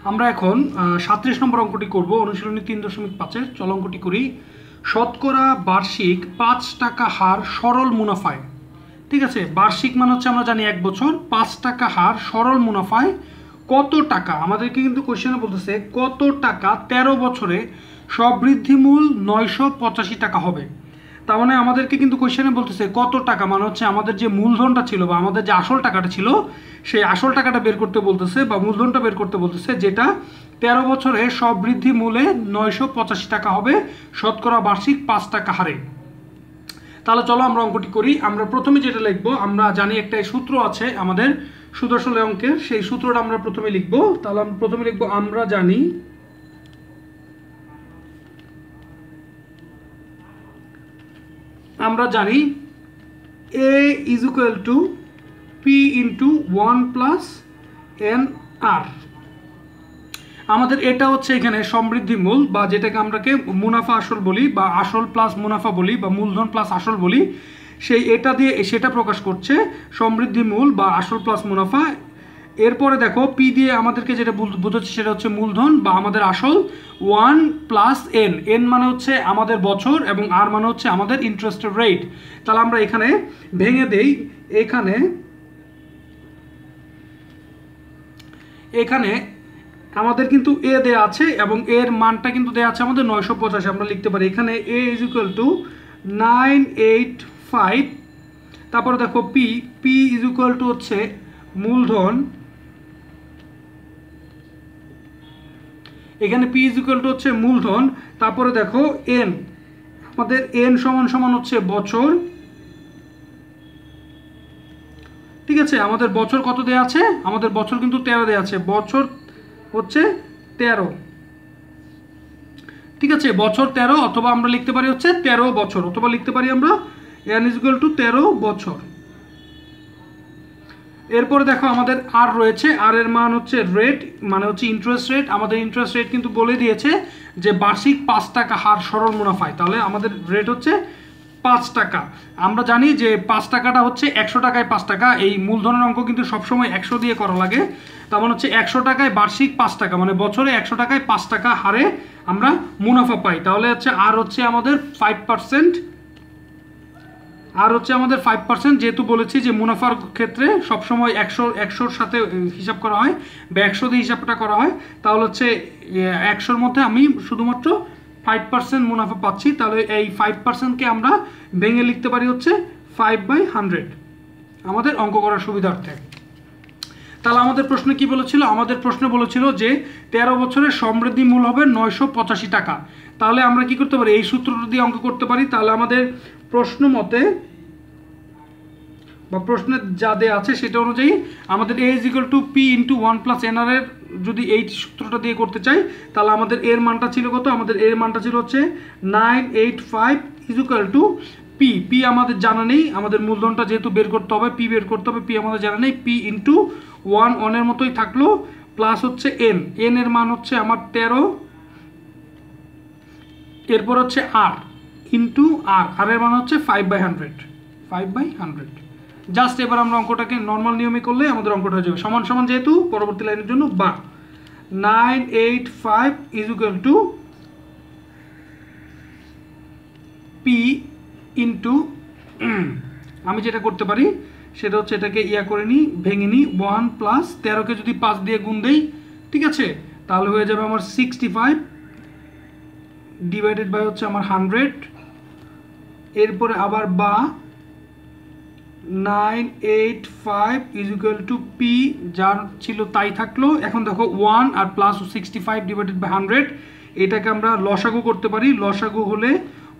আমরা এখন 37 নম্বর অঙ্কটি করব অনুশীলনী 3.5-এর। চল অঙ্কটি করি। শতকরা বার্ষিক 5 টাকা হার সরল মুনাফায়, ঠিক আছে, বার্ষিক মানে হচ্ছে আমরা জানি 1 বছর, 5 টাকা হার সরল মুনাফায় কত টাকা, আমাদেরকে কিন্তু কোশ্চেনে বলতেছে কত টাকা 13 বছরে সবৃদ্ধিমূল 985 টাকা হবে। তার মানে আমাদেরকে কিন্তু কোশ্চেনে বলতেছে কত টাকা, মানে হচ্ছে আমাদের যে মূলধনটা ছিল বা আমাদের যে আসল টাকাটা ছিল সেই আসল টাকাটা বের করতে বলতেছে বা মূলধনটা বের করতে বলতেছে, যেটা 13 বছরে সবৃদ্ধি মূলে 985 টাকা হবে শতকরা বার্ষিক 5 টাকা হারে। তাহলে চলো আমরা অঙ্কটি করি। আমরা প্রথমে যেটা লিখবো, আমরা জানি একটা সূত্র আছে আমাদের সুদ আসল অঙ্কের, সেই সূত্রটা আমরা প্রথমে লিখবো। তাহলে আমরা প্রথমে লিখবো আমরা জানি A is equal to P into 1 plus NR। আমাদের এটা হচ্ছে এখানে সমৃদ্ধি মূল বা যেটাকে আমরাকে মুনাফা আসল বলি বা আসল প্লাস মুনাফা বলি বা মূলধন প্লাস আসল বলি, সেই এটা দিয়ে সেটা প্রকাশ করছে সমৃদ্ধি মূল বা আসল প্লাস মুনাফা। এরপরে দেখো পি দিয়ে আমাদেরকে যেটা বোঝাচ্ছে সেটা হচ্ছে মূলধন বা আমাদের আসল, 1 প্লাস এন, এন মানে হচ্ছে আমাদের বছর এবং আর মানে হচ্ছে আমাদের ইন্টারেস্টের রেট। তাহলে আমরা এখানে ভেঙে দেই, এখানে আমাদের কিন্তু এ দেয়া আছে এবং এর মানটা কিন্তু দেয়া আছে আমাদের 985। আমরা লিখতে পারি এখানে এ ইজ ইকুয়াল টু 985। তারপরে দেখো P, P is equal two হচ্ছে মূলধন, এখানে পি ইজ ইকুয়াল টু হচ্ছে মূলধন। তারপরে দেখো এন, আমাদের এন সমান সমান হচ্ছে বছর, ঠিক আছে। আমাদের বছর কত দেয়া আছে, আমাদের বছর কিন্তু 13 দেয়া আছে, বছর হচ্ছে 13, ঠিক আছে, বছর 13, অথবা আমরা লিখতে পারি হচ্ছে 13 বছর, অথবা লিখতে পারি আমরা এন ইজ ইকুয়াল টু 13 বছর। এরপরে দেখো আমাদের আর রয়েছে, আর এর মান হচ্ছে রেট মানে হচ্ছে ইন্টারেস্ট রেট। আমাদের ইন্টারেস্ট রেট কিন্তু বলে দিয়েছে যে বার্ষিক 5 টাকা হার সরল মুনাফায়, তাহলে আমাদের রেট হচ্ছে 5 টাকা। আমরা জানি যে 5 টাকাটা হচ্ছে 100 টাকায় 5 টাকা, এই মূলধনের অঙ্ক কিন্তু সবসময় 100 দিয়ে করা লাগে। তার মানে হচ্ছে 100 টাকায় বার্ষিক 5 টাকা, মানে বছরে 100 টাকায় 5 টাকা হারে আমরা মুনাফা পাই। তাহলে হচ্ছে আর হচ্ছে আমাদের 5%, আর হচ্ছে আমাদের 5%, যেহেতু বলেছি যে মুনাফার ক্ষেত্রে সবসময় 100-100-র সাথে হিসাব করা হয় বা 100 দিয়ে হিসাবটা করা হয়। তাহলে হচ্ছে 100-র মধ্যে আমি শুধুমাত্র 5% মুনাফা পাচ্ছি। তাহলে এই 5%কে আমরা ভেঙে লিখতে পারি হচ্ছে 5/100 আমাদের অঙ্ক করার সুবিধার্থে। তাহলে আমাদের প্রশ্নে কি বলেছিল, আমাদের প্রশ্নে বলেছিল যে 13 বছরের সমৃদ্ধি মূল হবে 985 টাকা। তাহলে আমরা কি করতে পারি, এই সূত্রটা দিয়ে অঙ্ক করতে পারি। তাহলে আমাদের প্রশ্ন মতে বা প্রশ্নের যা দেয়া আছে সেটা অনুযায়ী আমাদের A is equal to P into 1 plus NR এর যদি এই সূত্রটা দিয়ে করতে চাই, তাহলে আমাদের এর মানটা ছিল কত, আমাদের এর মানটা ছিল হচ্ছে 985 is equal to P, P আমাদের জানা নেই, আমাদের মূলধনটা যেহেতু বের করতে হবে পি বের করতে হবে, পি আমাদের জানা নেই, পি ইন্টু 1 এর মতোই থাকলো, প্লাস হচ্ছে এন, এন এর মান হচ্ছে আমার 13, এরপর হচ্ছে আর ইন্টু আর, আর এর মান হচ্ছে 5/100। জাস্ট এবার আমরা অঙ্কটাকে নর্মাল নিয়মে করলে আমাদের অঙ্কটা হয়ে যাবে সমান সমান, যেহেতু পরবর্তী লাইনের জন্য বা 985 is equal to P into, আমি যেটা করতে পারি সেটা হচ্ছে এটাকে করে নিই, ভেঙে নিই, 1 প্লাস 13কে যদি 5 দিয়ে গুণ দেই, ঠিক আছে, তাহলে হয়ে যাবে আমার 65 ডিভাইডেড বাই হচ্ছে আমার 100। এরপরে আবার বা 985 ইজ ইকুয়াল টু পি, যার ছিল তাই থাকলো। এখন দেখো 1 আর প্লাস 65 ডিভাইডেড বাই 100, এটাকে আমরা লসাগু করতে পারি। লসাগু হলে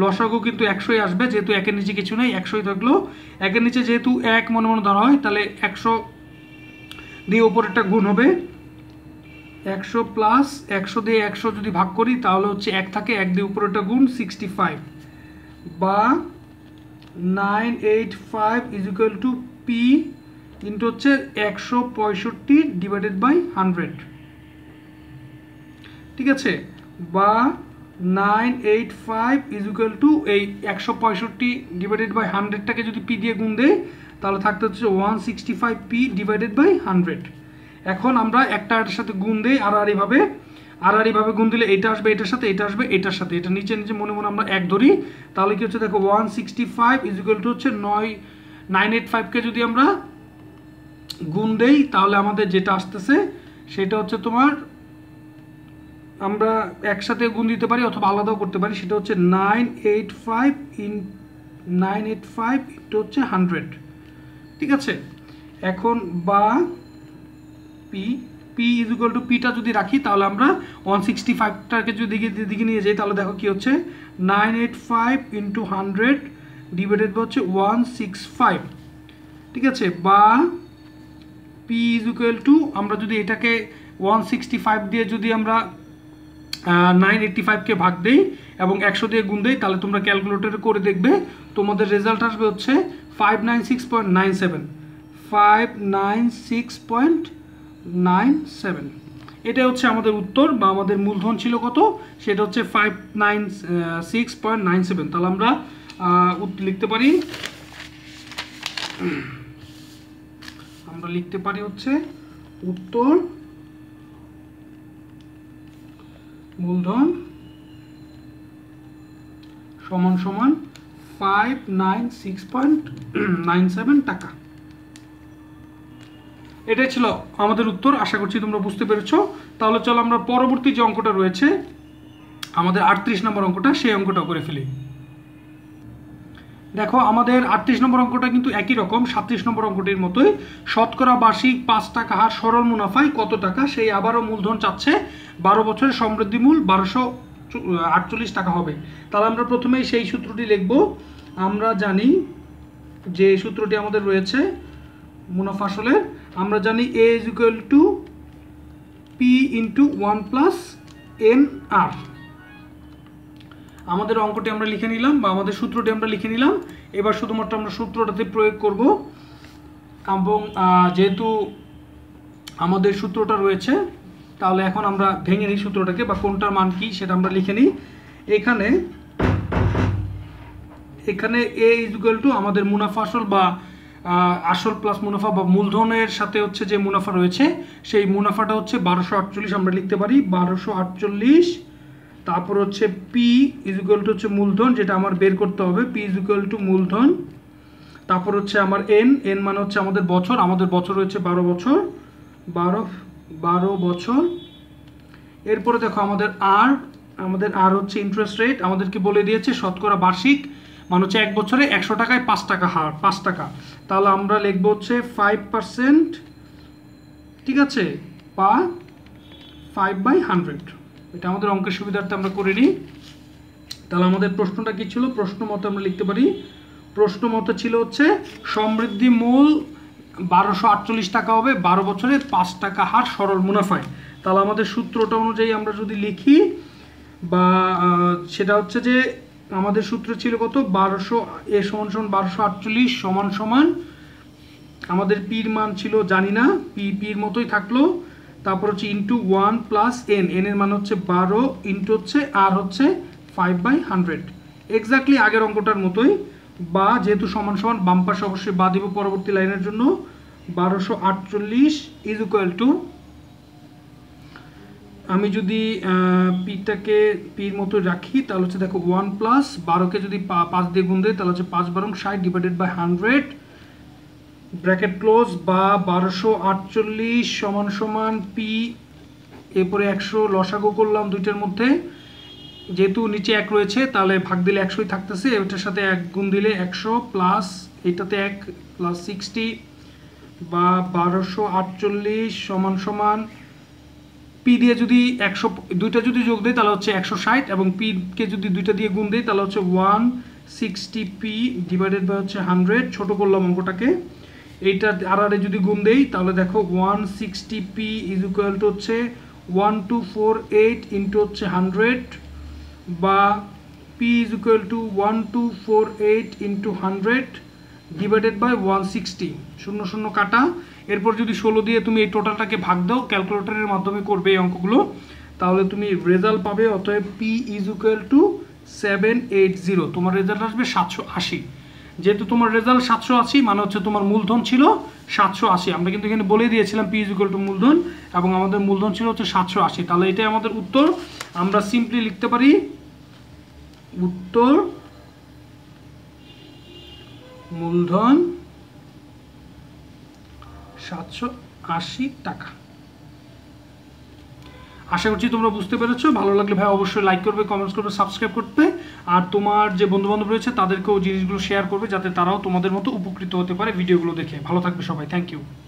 লসাগু কিন্তু 100ই আসবে, যেহেতু একের নিচে কিছু নেই 100ই থাকলো। একের নিচে যেহেতু 1 মনে মনে ধরা হয়, তাহলে 100 দিয়ে উপরেরটা গুণ হবে, 100 প্লাস 100 দিয়ে 100 যদি ভাগ করি তাহলে হচ্ছে 1 থাকে, 1 দিয়ে উপরেরটা গুণ 65 বা 985 is equal to P into হচ্ছে 165 ডিভাইডেড বাই 100, ঠিক আছে, বা 985 ইজ ইকুয়াল টু এই 165 ডিভাইডেড বাই 100টাকে যদি পি দিয়ে গুণ দেয় তাহলে থাকতে হচ্ছে 165 পি ডিভাইডেড বাই 100। এখন আমরা একটা এটার সাথে গুণ দিই আড়াআড়িভাবে গুণ দিলে এটা আসবে এটার সাথে, এটা আসবে এটার সাথে, এটা নিচে নিচে মনে মনে আমরা এক ধরি, তাহলে কি হচ্ছে দেখো 165 ইজ ইকুয়াল টু হচ্ছে 985কে যদি আমরা গুণ দেই তাহলে আমাদের যেটা আসতেছে সেটা হচ্ছে তোমার, আমরা একসাথে গুণ দিতে পারি অথবা আলাদাও করতে পারি, সেটা হচ্ছে 985 ইন্টু হচ্ছে 100, ঠিক আছে। এখন বা পি ইজ ইকুয়াল টু পিটা যদি রাখি তাহলে আমরা 165টাকে যদি দিকে নিয়ে যাই তাহলে দেখো কি হচ্ছে 985 ইন্টু 100 ডিভাইডেড বাই হচ্ছে 165, ঠিক আছে। বা পি ইজ ইকুয়াল টু, আমরা যদি এটাকে 165 দিয়ে যদি আমরা 985কে ভাগ দেই এবং 100 দিয়ে গুণ দেই তাহলে তোমরা ক্যালকুলেটরে করে দেখবে তোমাদের রেজাল্ট আসবে হচ্ছে 596.97। এটা হচ্ছে আমাদের উত্তর বা আমাদের মূলধন ছিল কত, সেটা হচ্ছে 596.97। তাহলে আমরা লিখতে পারি হচ্ছে উত্তর মূলধন সমান সমান 596.97 টাকা। এটাই ছিল আমাদের উত্তর, আশা করছি তোমরা বুঝতে পেরেছো। তাহলে চলো আমরা পরবর্তী যে অঙ্কটা রয়েছে আমাদের 38 নম্বর অঙ্কটা, সেই অঙ্কটা করে ফেলি। দেখো আমাদের 38 নম্বর অঙ্কটা কিন্তু একই রকম 37 নম্বর অঙ্কটির মতোই, শতকরা বার্ষিক 5 টাকা হার সরল মুনাফায় কত টাকা, সেই আবারও মূলধন চাচ্ছে 12 বছরের সমৃদ্ধি মূল 1248 টাকা হবে। তাহলে আমরা প্রথমেই সেই সূত্রটি লিখব। আমরা জানি যে সূত্রটি আমাদের রয়েছে মুনাফা আসলে, আমরা জানি A is equal to P into 1 plus NR। আমাদের অঙ্কটি আমরা লিখে নিলাম বা আমাদের সূত্রটি আমরা লিখে নিলাম। এবার শুধুমাত্র আমরা সূত্রটাতে প্রয়োগ করব এবং যেহেতু আমাদের সূত্রটা রয়েছে তাহলে এখন আমরা ভেঙে নিই সূত্রটাকে বা কোনটার মান কি সেটা আমরা লিখে নিই। এখানে A is equal to আমাদের মুনাফা আসল বা আসল প্লাস মুনাফা বা মূলধনের সাথে হচ্ছে যে মুনাফা রয়েছে সেই মুনাফাটা হচ্ছে 1248, আমরা লিখতে পারি 1248। তারপর হচ্ছে পি ইজ ইকুয়াল টু হচ্ছে মূলধন, যেটা আমার বের করতে হবে, পি ইজ ইকুয়াল টু মূলধন। তারপর হচ্ছে আমার এন মানে হচ্ছে আমাদের বছর হচ্ছে 12 বছর। এরপরে দেখো আমাদের আর হচ্ছে ইন্টারেস্ট রেট, আমাদেরকে বলে দিয়েছে শতকরা বার্ষিক মানে হচ্ছে 1 বছরে 100 টাকায় 5 টাকা হার 5 টাকা, তাহলে আমরা লিখবো হচ্ছে 5%, ঠিক আছে, বা 5/100। এটা আমাদের অঙ্কের সুবিধার্থে আমরা করে নিই। তাহলে আমাদের প্রশ্নটা কি ছিল, প্রশ্ন মতো আমরা লিখতে পারি, প্রশ্ন মতো ছিল হচ্ছে সমৃদ্ধি মূল 1248 টাকা হবে 12 বছরে 5 টাকা হার সরল মুনাফায়। তাহলে আমাদের সূত্রটা অনুযায়ী আমরা যদি লিখি বা সেটা হচ্ছে যে আমাদের সূত্র ছিল কত, 1248 সমান আমাদের পির মান ছিল জানি না, পির মতোই থাকলো। তারপর হচ্ছে ইন্টু 1 প্লাস এন এর মান হচ্ছে 12 ইন্টু হচ্ছে আর হচ্ছে 5/100, এক্স্যাক্টলি আগের অঙ্কটার মতোই। বা যেহেতু সমান বাম পাশে অবশ্যই বা দিব পরবর্তী লাইনের জন্য, 1248 ইজ ইকুয়াল টু, আমি যদি পিটাকে পির মতো রাখি তাহলে হচ্ছে দেখো 1 প্লাস 12কে যদি 5 দিয়ে গুণ দেয় তাহলে হচ্ছে 5 12 60 ডিভাইডেড বাই 100 ব্র্যাকেট ক্লোজ, বা 1248 সমান পি, এরপরে 100 লসাগু করলাম দুইটার মধ্যে, যেহেতু নিচে 1 রয়েছে তাহলে ভাগ দিলে 100ই থাকতেছে, এটার সাথে 1 গুণ দিলে 100 প্লাস এটাতে 1 প্লাস 60, বা 1248 সমান পি দিয়ে যদি 100 দুইটা যদি যোগ দেয় তাহলে হচ্ছে 160 এবং পি কে যদি দুইটা দিয়ে গুণ দেয় তাহলে হচ্ছে 160 পি ডিভাইডেড বাই হচ্ছে 100, ছোট করলাম অঙ্কটাকে। এইটা আর যদি গুণ দেই তাহলে দেখো 160 পি ইজ ইকুয়াল টু হচ্ছে 1248 ইন্টু হচ্ছে 100, বা P is equal to 1248 into 100 divided by 160, 0 কাটা। এরপর যদি 16 দিয়ে তুমি এই টোটালটাকে ভাগ দাও, ক্যালকুলেটরের মাধ্যমে করবে এই অঙ্কগুলো, তাহলে তুমি রেজাল্ট পাবে, অতএব পি ইজ ইকুয়াল টু 780, তোমার রেজাল্ট আসবে 780। যেহেতু তোমার রেজাল্ট 780 মানে হচ্ছে তোমার মূলধন ছিল 780। আমরা কিন্তু এখানে বলে দিয়েছিলাম পি ইজ ইকুয়াল টু মূলধন, এবং আমাদের মূলধন ছিল হচ্ছে 780। তাহলে এটাই আমাদের উত্তর। আমরা সিম্পলি লিখতে পারি উত্তর মূলধন 780 টাকা। আশা করছি তোমরা বুঝতে পেরেছো। ভালো লাগলে ভাই অবশ্যই লাইক করবে, কমেন্টস করবে, সাবস্ক্রাইব করবে, আর তোমার যে বন্ধু বান্ধব রয়েছে তাদেরকেও জিনিসগুলো শেয়ার করবে যাতে তারাও তোমাদের মতো উপকৃত হতে পারে ভিডিওগুলো দেখে। ভালো থাকবে সবাই, থ্যাংক ইউ।